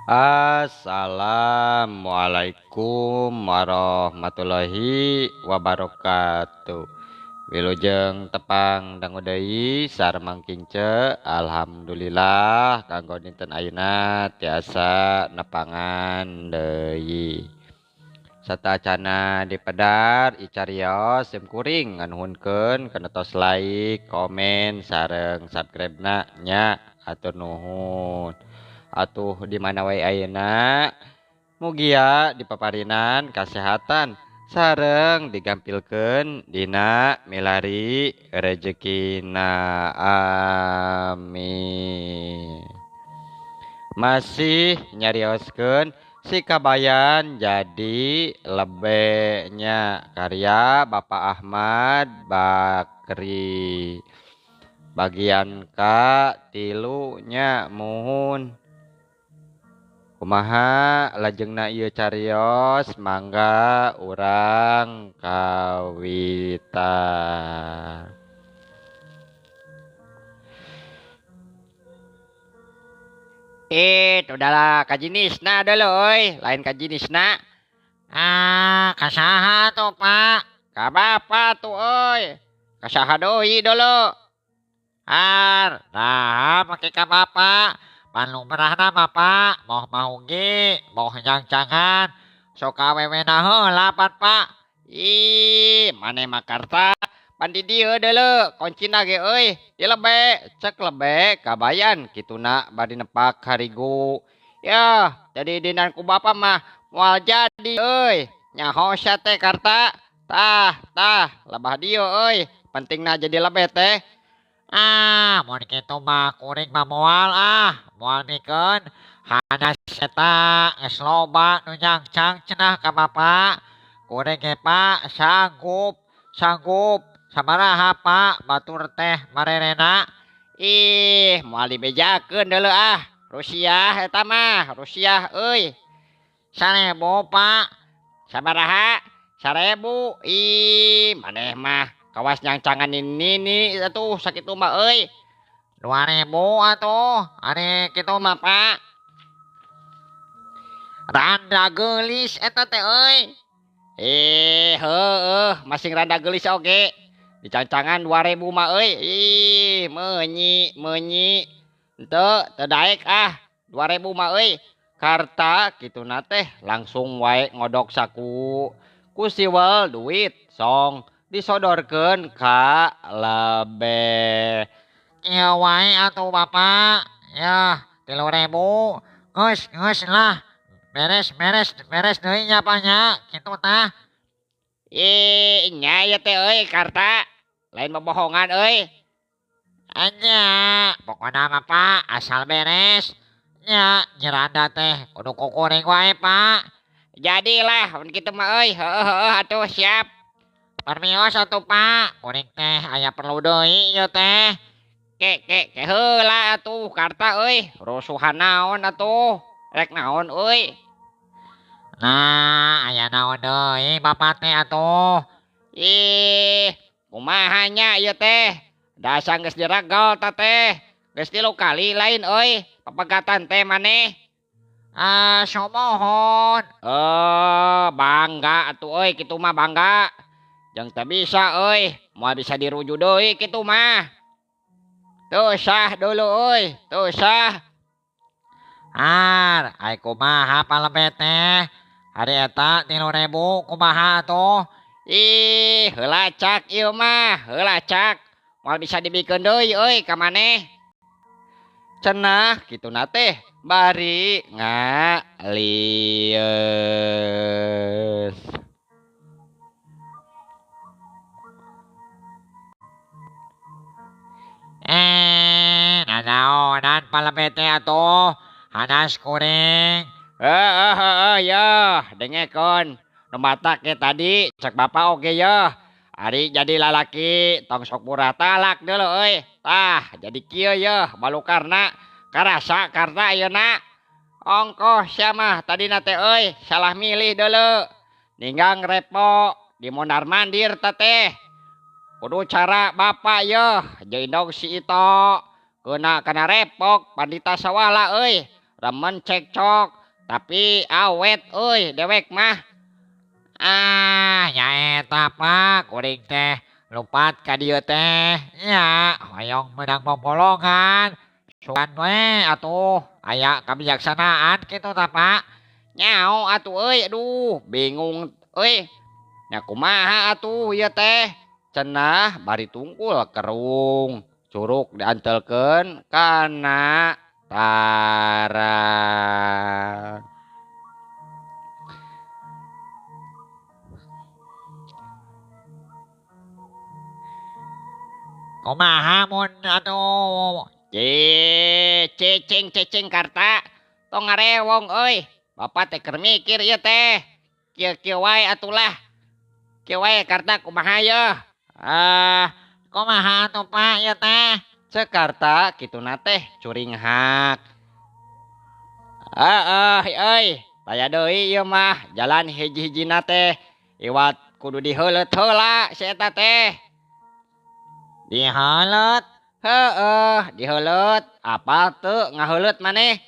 Assalamualaikum warahmatullahi wabarakatuh. Wilujeng tepang dangu deui sareng kince alhamdulillah kanggo dinten ayeuna tiasa nepangan deui. Satacana dipedar icarios sim kuring nganuhunkeun kana tos like, komen sareng subscribe-na nya atur nuhun. Atuh di mana wae ayeuna mugia dipaparinan kasehatan sareng digampilkeun dina milari rezekina amin. Masih nyarioskeun si kabayan jadi lebenya karya Bapak Ahmad Bakri. Bagian ka tilunya muhun. Kumaha lajengna ieu carios mangga urang kawitan. Udahlah kajinisna dulu lain kajinisna. Kasaha tuh Pak? Ka bapa tuh kasaha deui dulu. Nah pakai ka Bapak. Panlumrahna Bapak, mau ge, mau jangan sok awewena heula Pak. Ih, mane makarta pan di dieu deuleu koncina ge di lebe, cek lebe kabayan kituna bari nepak harigu. Yah, jadi dinan ku bapa mah moal jadi nyaho sia teh karta. Tah, lebah dieu pentingna jadi lebe teh. Mun kitu mah kuring mah moal mikeun hanas eta geus loba nu nyangcang cenah ka Bapak. Kuring ge Pak sanggup sabaraha Pak batur teh marerena. Ih, moal dibejakeun deuleu Rusiah eta mah, Rusiah euy. 1000 Pak. Sabaraha? 1000. Ih, maneh mah kawas nyangcangan ini atuh sakitu mah 2000 atuh ari kitu mah Pak. Randa geulis eta teh heueuh masing rada geulis oge. Dicangcangan 2000 mah Ih, meunyi. Teu daek 2000 mah karta kituna teh langsung wae ngodok saku ku siwel duit song disodorkeun ka lebe. Ieu wae atuh Bapak. Yah 3000. Geus lah. Beres deui nya Pak nya. Kitu tah. Nya ya teh karta. Lain bohongan Anya, pokona mah Pak asal beres. Nya nyeranda teh kudu kukuring wae Pak. Jadilah mun kitu mah heueuh atuh siap. Permios atuh Pak. Kuring teh aya perlu deui ieu teh. Ke heula atuh karta rusuhan naon atuh. Rek naon Nah, aya naon deui Bapak teh atuh. Ih, kumaha nya ieu teh? Dasar geus diragel ta teh. Geus 3 kali lain papagatan teh maneh. Sumohon. Bangga atuh kitu mah bangga. Jeung teu bisa moal bisa diruju deui kitu mah. Tuh sah dulu tuh sah. Ai kumaha palebe teh? Hari eta 3000 kumaha atuh? Ih, heula cak ieu mah, heula cak. Moal bisa dibikeun deui ka maneh. Cenah kituna teh bari ngalieur. Nanaonan palebe teh atuh? Hanas kuring. Ya, dengekon. Nu matak ge tadi cek Bapak oge ya. Ari jadi lalaki tong sok murah talak deuleu Tah, jadi kieu ya balukarna karasa karta ayeuna. Ongkoh sia mah tadina teh salah milih deuleu. Ninggang repo di mondar mandir teh. Kudu cara Bapak ya, jeung si Ito. kana repok pandita sawala euy. Remen cekcok tapi awet euy dewek mah. Nyaeta Pak, kuring teh lupat ka dieu teh. Nya, hoyong menang momolongan. Sugan we atuh, aya kabijaksanaan kitu tah Pak. Nyao atuh euy, aduh bingung euy. Nya kumaha atuh ieu teh? Cenah bari tungkul kerung. Curug diantelkeun kana tarang. Kumaha mun atuh? Cicing karta. Tong ngarewong euy. Bapak teh keur mikir ieu teh. Kieu wae atulah. Kieu wae karta kumaha yeuh? Kumaha atuh Pak ieu teh? Ceuk karta kituna teh curing hak. Euy, taya deui ieu mah jalan hiji-hijina teh. Iwat kudu diheuleut heula si eta teh. Diheuleut? Diheuleut. Apal teu ngaheuleut maneh?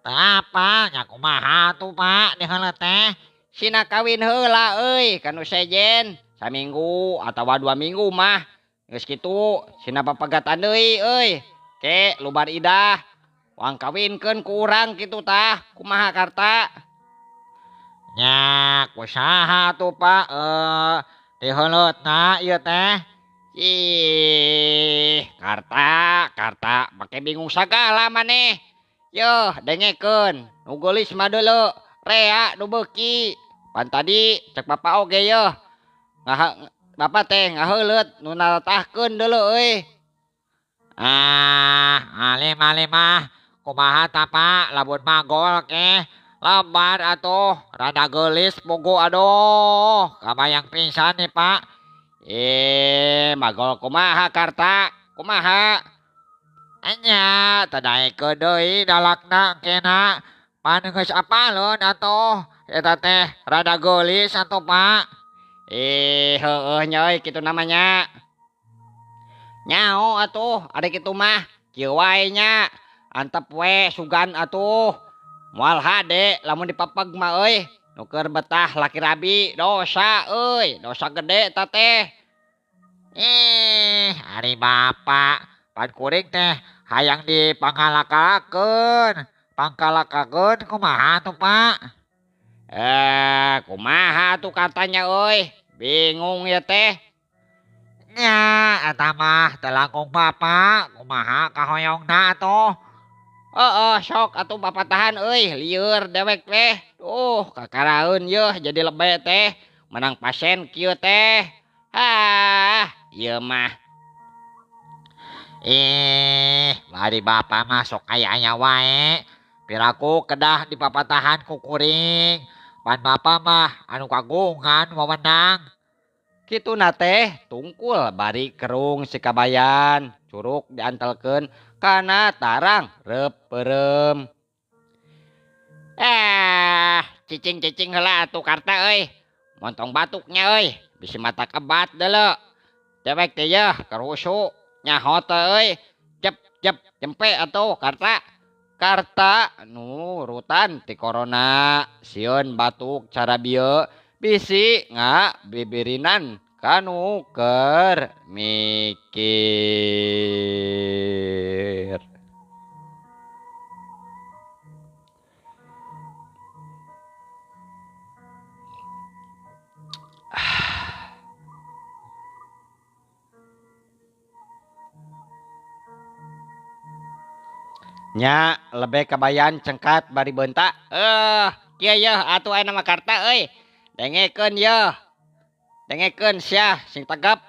Teu apal, nya kumaha atuh Pak diheuleut teh? Sina kawin heula euy kanu sejen. Saminggu atawa 2 minggu mah. Geus kitu sina papagatan deui euy. Ke lubar idah. Wang kawinkeun ku urang kitu tah. Kumaha karta? Nya kusaha atuh Pak diheuleutna ieu teh? Karta make bingung sagala maneh. Yeuh dengekeun. Nu geulis mah deuleu. Rea nu beuki. Pan tadi cek Bapak oge yeuh. Bapak teh ngaheuleut nu nalatahkeun deuleu euy. Alim mah kumaha tah Pak lamun magol ke lebar atuh rada geulis pugu aduh kabayang pisan nih Pak. Magol kumaha karta? Kumaha? Nya tadaekeun deui dalakna kena pan geus apaleun atuh eta teh rada geulis atuh Pak. Heueuh nya euy kitu namanya. Nyao atuh ari kitu mah kieu wae nya. Antep we sugan atuh. Moal hade lamun dipapeg mah euy. Nu keur betah laki rabi dosa euy, dosa gede eta teh. Ari Bapak pan kuring teh hayang dipangalakakeun. Pangkalakakeun kumaha tuh Pak? Kumaha tuh katanya euy? Bingung ya teh. Nya eta mah teu langkung Bapak, kumaha kahoyongna atuh? Sok atuh Bapak tahan euy, lieur dewek teh. Kakaraeun yeuh jadi lebe teh. Menang pasien kieu teh. Ieu mah. Bari Bapak mah sok aya-aya wae. Piraku kedah dipapatahan ku kuring. Pan Bapak mah anu kagungan wewenang. Kituna teh tungkul bari kerung si kabayan. Curug diantelkeun kana tarang reup-reureum. Cicing heula atuh karta euy. Montong batuknya euy, bisi mata kebat deuleu. Dewek teh yeuh keur husu. Nyaho teh euy. Jep jempe atuh karta. Karta nu rutan ti corona. Sieun batuk cara bieu bisi bibirinan kanu keur mikir. Nya lebih kabayan cengkat bari bentak. Kieu yeuh atuh aya nama karta euy. Dengekeun yeuh. Dengekeun sia sing tegep.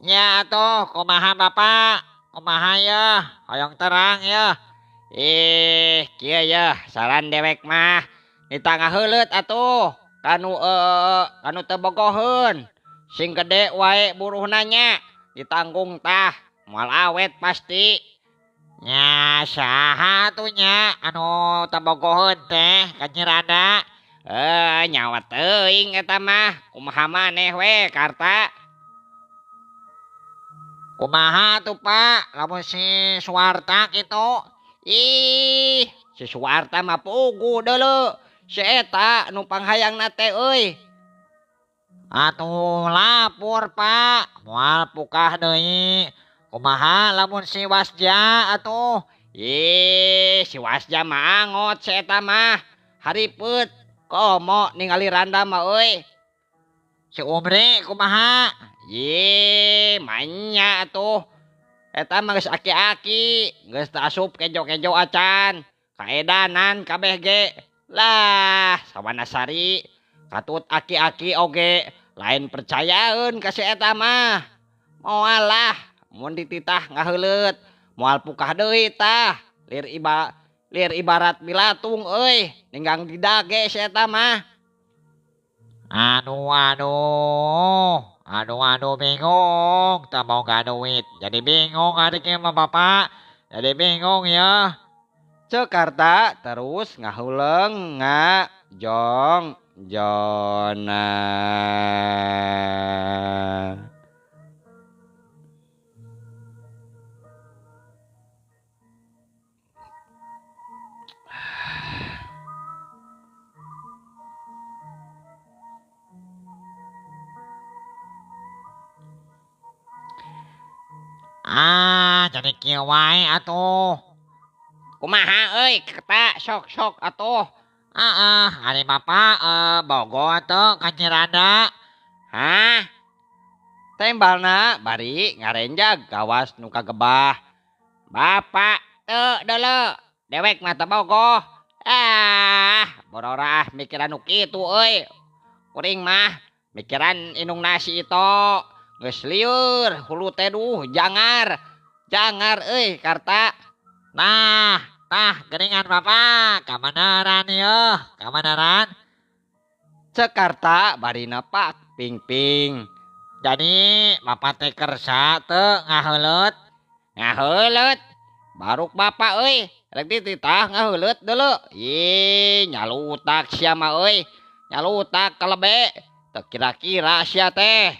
Nya atuh kumaha Bapak? Kumaha yeuh? Hoyong terang yeuh. Kieu yeuh saran dewek mah. Nita ngaheuleut atuh. Kanu teu bogoheun. Sing gede wae buruhna nya. Ditanggung tah. Moal awet pasti. Nya saha atuh nya anu teu bogoheun teh kanyirada? Nyawa teuing eta mah. Kumaha maneh we karta? Kumaha tuh Pak, lamun si Suwarta gitu. Ih, si Suwarta mah pugu dulu. Si eta numpang hayang nate euy. Atuh lapor Pak, moal pukah deui. Kumaha lamun si Wasja atuh. Ih, si Wasja mah angot si eta mah. Hariput, komo ningali Randa mah euy. Si Umri kumaha. Ye, mainnya atuh. Eta mah geus aki-aki, geus teu asup kejo-kejo acan. Kaedanan kabeh ge. Lah, sawanasari katut aki-aki oge lain percayaeun ka si eta mah. Moal lah, mun dititah ngaheuleut, moal pukah deui tah. Lir ibarat bilatung euy, ninggang didage si eta mah. Aduh, bingung. Tak mau gak duit. Jadi bingung adik sama bapak. Jadi bingung ya. Jakarta terus ngahuleung jong jona. Jadi kieu wae atuh. Kumaha euy kerta sok-sok atuh. Ari bapak bogo atuh ka Ciranda. Hah? Tembalna bari ngarenjag gawas nu kagebah. Bapak teu deuleu, dewek mah teu bogoh. Borora mikiran nu kitu euy. Kuring mah mikiran inung nasi itu. Geus lieur hulu teh duh jangar. Jangar euy karta. Nah, tah geringan bapak. Kamaneran yeuh, kamaneran. Jakarta barina Pak Ping-ping. Jadi bapak teh kersa teu ngaheuleut. Ngaheuleut. Baruk bapak euy, rek dititah ngaheuleut deuleu. Ih, nyalutak sia mah euy. Nyalutak kalebe. Teu kira-kira sia teh.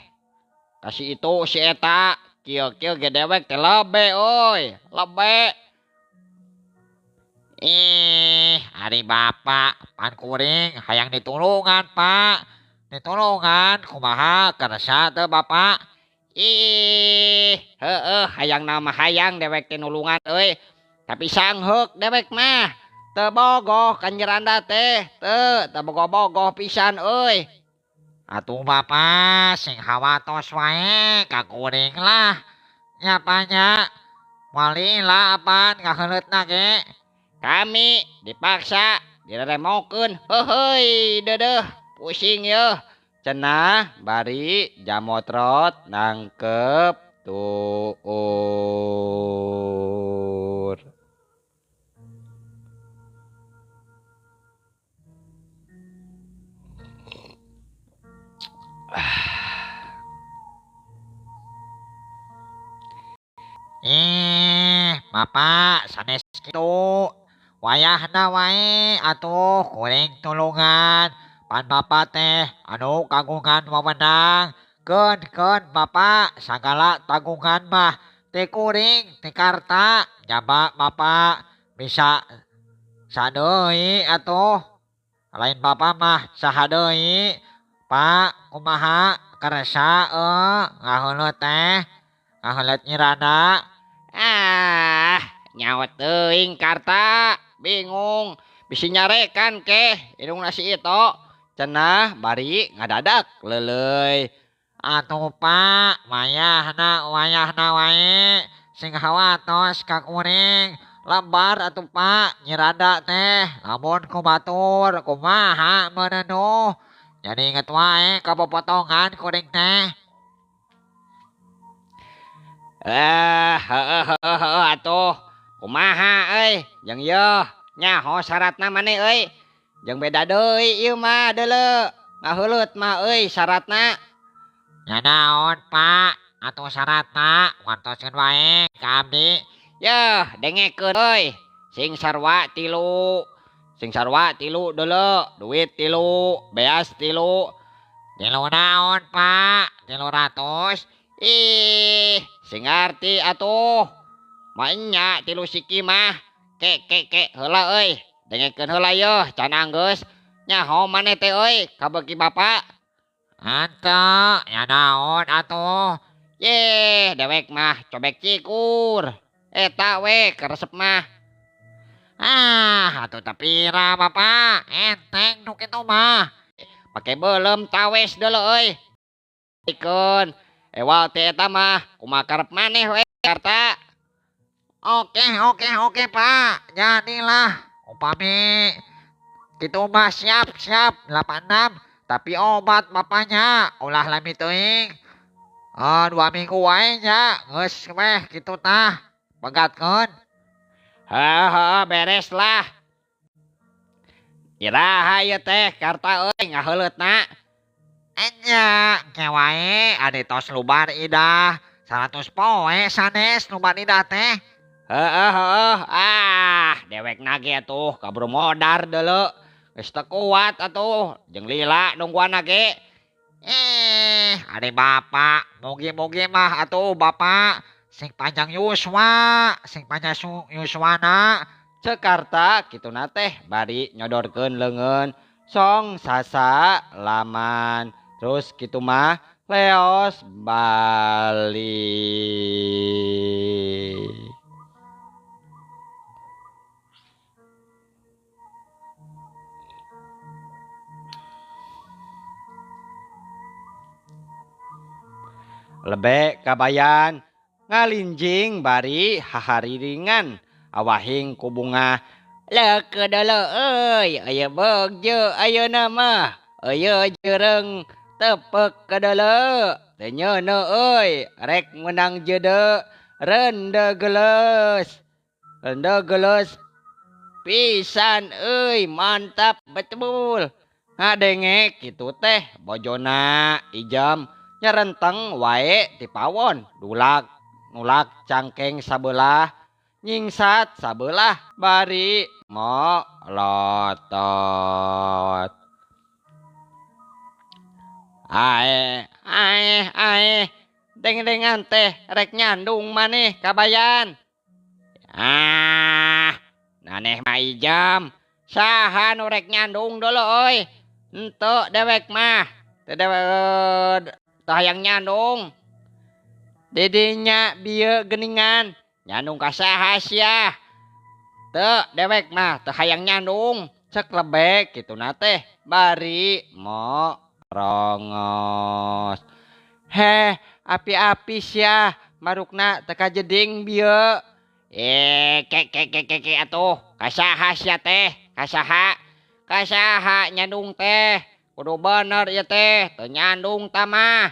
Kasih itu si eta, kieu-kieu ge dewek teh lebe euy, lebe. Ari bapak pan kuring hayang ditulungan pak. Ditulungan kumaha kersa teu bapak. Heueuh hayang nama hayang dewek teh nulungan euy. Tapi sangheuk dewek mah. Teu bogoh ka Nyeranda teh, teu bogoh-bogoh pisan euy. Atuh bapak sing hawatos wae ka kuring lah. Nyapanya wali lah apaan ngaheuleutna ge. Kami dipaksa direremokeun. Heuheuy deudeuh pusing yeuh. Cenah bari jamotrot nangkep tuur. Bapak sanes kitu. Wayahna wae atuh kuring tulungan. Pan bapak teh anu kagungan wewenang. Keun bapak sagala tanggungan mah teh kuring teh karta. Jaba bapak bisa sadeui atuh. Lain bapak mah saha deui. Pak kumaha kersa ngaheuleut teh. Ngaheuleut Nyiranda. Nyawa teuing karta, bingung. Bisi nyarekan keh indung nasi itu. Cenah bari ngadadak leuleuy. Atuh pak, wayahna wae. Sing hawatos ka kuring. Lebar atuh pak, Nyiranda teh. Lamun ku batur, kumaha meuneuh. Jadi inget wae kabopotongan kuring teh. Heueuh atuh. Kumaha euy? Jeung yeuh nyaho syaratna maneh euy. Jeung beda deui ieu mah deuleu. Ngaheuleut mah euy syaratna. Ya naon pak, atuh syaratna wantoskeun wae ka abdi. Yeuh dengekeun euy. Sing sarua 3. Sing sarua 3 deuleu, duit 3, beas 3. 3 naon pak, 300. Ih, sing arti atuh. Mainnya tilu siki mah. Ke heula euy. Dengekeun heula yeuh can anggeus. Nyaho maneh teh euy kabeuki bapak. Anta, ya naon atuh? Yeh, dewek mah cobek cikur. Eta we keresep mah. Atuh tapira bapak, enteng nu kitu mah. Pake belum tawes deuleu euy. Ikeun. Ewal teh eta mah kumaha karep maneh we Jakarta. Oke pak, jadilah. Upami kitu mah siap 86. Tapi obat bapaknya ulah lami teuing. 2 minggu wae nya, geus weh kitu tah. Pegatkeun. Heuh, beres lah. Iraha ieu teh karta euy ngaheuleutna. Enya, engke wae ade tos lubar idah. 100 poe sanes lubar idah teh. Heuh. Dewek nage atuh kaburu modar deuleu. Geus teu kuat atuh, jeung lila nungguan ge. Ade bapak, mugi-mugi mah atuh bapak. Sing panjang yuswa, sing panjang yuswana. Jakarta kituna teh bari nyodorkeun leungeun song sasa laman. Terus kitu mah leos bali. Lebe kabayan ngalinjing bari hahariringan awahing ku bunga. Leukeun deuleu euy, aya beugje ayeuna mah. Aya jeureung tepek ka deuleu. Teu nyeuneu euy, rek meunang jeudeu rende geus. Rende geus pisan euy, mantap betul. Ngadenge kitu teh bojona Ijam nyerenteng wae ti pawon, nulak cangkeng sabelah, nyingsat sabelah bari molotot. Ae, deng-dengan teh rek nyandung maneh kabayan. Naneh mah Ijam, saha nu rek nyandung deuleu euy? Henteu dewek mah, teu hayang nyandung. Dedinya bieu geuningan, nyandung ka saha sia? Teu dewek mah teu hayang nyandung, cek lebek kituna teh bari morongos. Heh, api-api sia marukna teu kajeding bieu. Ke atuh, kasaha sia teh? Kasaha nyandung teh? Kudu bener ieu teh, teu nyandung tah mah.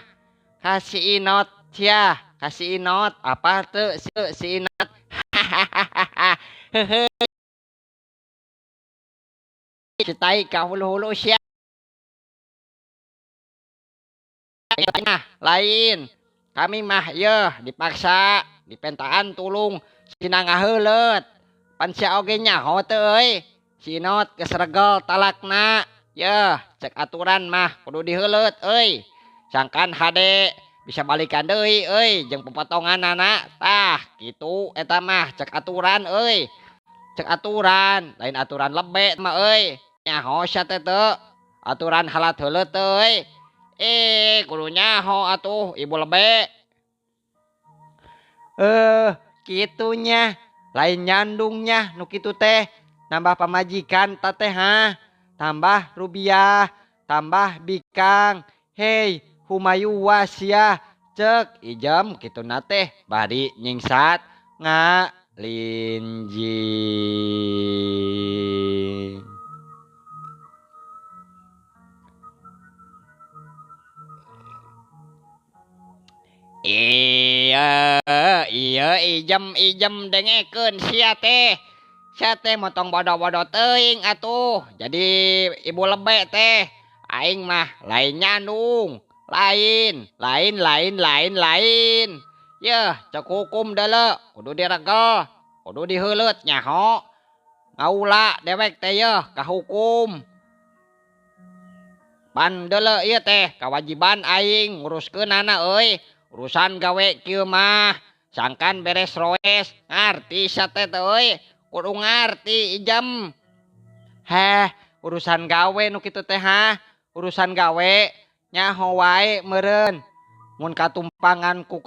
Kasih inot sia, kasih inot apa teu si inot. Heuheuh. Citai ka hulu-hulu sia. Lain. Kami mah yeuh dipaksa, dipentaan tulung sina ngaheuleut. Pan sia oge nyaho teu euy. Si inot geus regel talakna. Yeuh, cek aturan mah kudu diheuleut euy. Sangkan hade bisa balikan deui euy jeung pepotonganana. Tah, kitu eta mah cek aturan euy. Cek aturan, lain aturan lebe mah euy. Nyaho sia teh teu. Aturan halat heuleut teu euy. Kudu nyaho atuh ibu lebe. Kitunya. Lain nyandungnya nu kitu teh. Nambah pamajikan ta teh ha. Tambah rubiah, tambah bikang. Hei, humayuwa sia. Cek Ijam kituna teh bari nyingsat ngalinjing. Iya Ijam dengekeun sia teh. Sia teh motong bodo-bodo teuing atuh. Jadi ibu lebe teh. Aing mah lain nyandung. Lain. Yeuh, cek hukum deuleu. Kudu diregel. Kudu diheuleut nyaho. Ngaula dewek teh yeuh ka hukum. Pan deuleu ieu teh kawajiban aing nguruskeunana euy. urusan gawe kieu mah sangkan beres roes ngarti sa teh teh euy kudu ngarti ijem heh urusan gawe nu kitu teh ha urusan gawe nyaho wae meureun mun katumpangan ku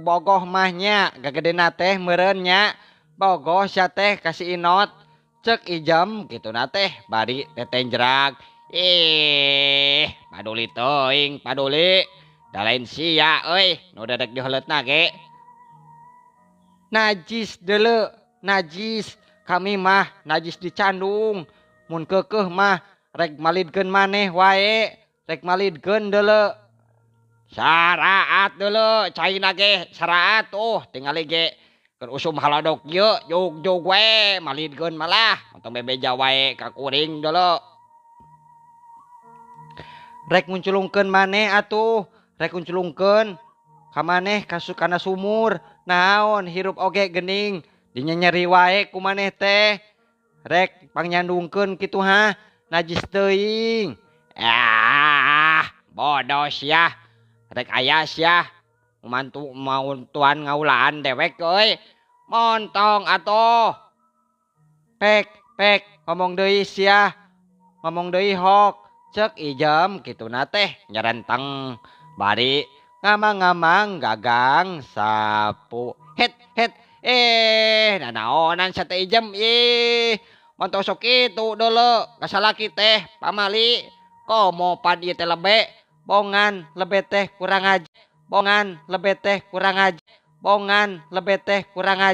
bogoh mah nya gagedena teh meureun nya bogoh sia teh kasih inot cek ijem kitu na teh bari tetenjrag paduli teuing paduli da lain sia euy nu dedek diheuleutna ge najis deuleu najis kami mah najis dicandung mun keukeuh mah rek malidkeun maneh wae rek malidkeun deuleu syaraat deuleu caina ge syaraat tingali ge keur usum halodok ieu jog we malidkeun malah ontong bebeja wae ka kuring deuleu rek munculungkeun maneh atuh rek unculungkeun ka maneh kana sumur naon hirup oge geuning dinyeri wae ku maneh teh rek pangyandungkeun kitu ha najis teuing bodoh sia rek aya sia mantu mau tuan ngaulaan dewek euy montong atuh pek ngomong deui sia ngomong deui hok cek ijem kituna teh nyarenteng bari ngamang-ngamang gagang sapu het nanaonan sa teh ijem montong sok itu deuleu kasalaki teh pamali komo pad ieu teh lebe bongan lebe teh kurang aja bongan lebe teh kurang aja bongan lebe teh kurang aja